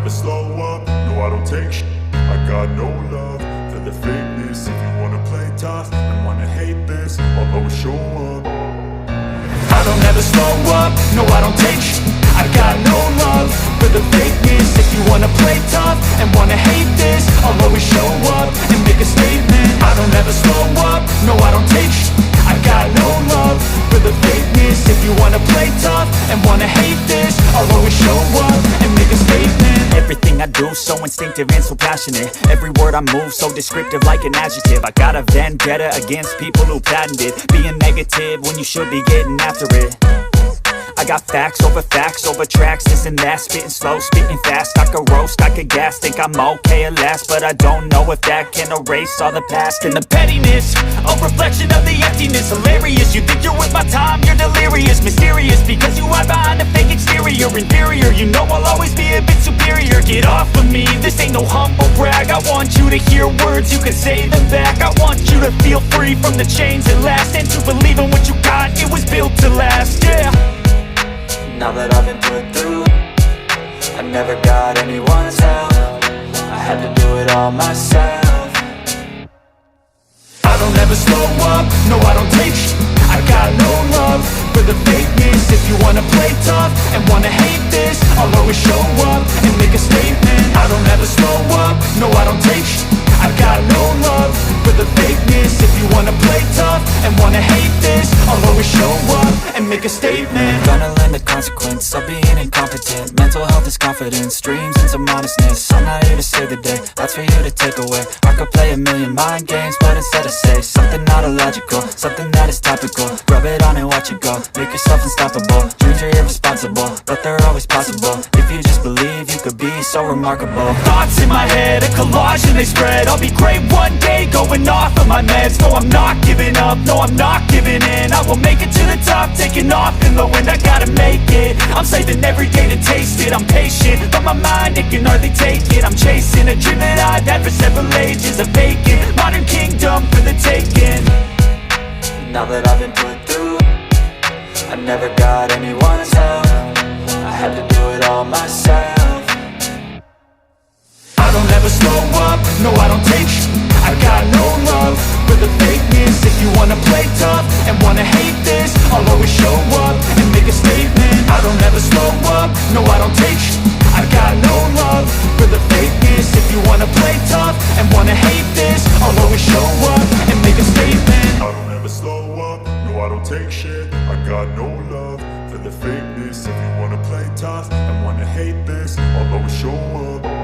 never slow up, no I don't take shit. I got no love for the fakeness. If you wanna play tough and wanna hate this, I'll always show up. I don't ever slow up, no I don't take shit. I got no love for the fakeness. If you wanna play tough and wanna hate this, I'll always show up and make a statement. I don't ever slow up, no I don't take shit. I got no love for the fakeness. If you wanna play tough and wanna hate this, I'll always show up and make a statement. Everything I do so instinctive and so passionate. Every word I move so descriptive like an adjective. I got a vendetta against people who patented being negative when you should be getting after it. I got facts over tracks, this and that. Spitting slow, spitting fast, I could roast, I could gas. Think I'm okay at last, but I don't know if that can erase all the past. And the pettiness, a reflection of the emptiness. Hilarious, you think you're with my time, you're delirious. Mysterious, because you hide behind a fake exterior. Inferior, you know I'll always be a bit superior. Get off of me, this ain't no humble brag. I want you to hear words, you can say them back. I want you to feel free from the chains that last, and to believe in what you got, it was built to last, yeah. Now that I've been put through, I never got anyone's help. I had to do it all myself. I don't ever slow up, no I don't take shit. I got no love for the fakeness. If you wanna play tough and wanna hate this, I'll always show up and make a statement. I don't ever slow up, no I don't take shit. I got no love for the fakeness. If you wanna play tough and wanna hate this, I'll always show up and make a statement. Gonna learn the consequence of being incompetent. Mental health is confidence, dreams and some honestness. I'm not here to save the day, that's for you to take away. I could play a million mind games, but instead I say something not illogical, something that is topical. Rub it on and watch it go, make yourself unstoppable. Dreams are irresponsible, but they're always possible. If you just believe, you could be so remarkable. Thoughts in my head, a collage and they spread. I'll be great one day, going off of my meds. No, I'm not giving up, no, I'm not giving in. I will make it to the top, taking off in the wind. I gotta make it, I'm saving every day to taste it. I'm patient, but my mind, it can hardly take it. I'm chasing a dream that I've had for several ages. A vacant, modern kingdom for the taking. Now that I've been put through, I never got anyone's help. I had to do it all myself. I don't ever slow up, no I don't take shit. I got no love for the fakeness. If you wanna play tough and wanna hate this, I'll always show up and make a statement. I don't ever slow up, no I don't take shit. I got no love for the fakeness. If you wanna play tough and wanna hate this, I'll always show up and make a statement. I don't ever slow up, no I don't take shit. I got no love for the fakeness. If you wanna play tough and wanna hate this, I'll always show up.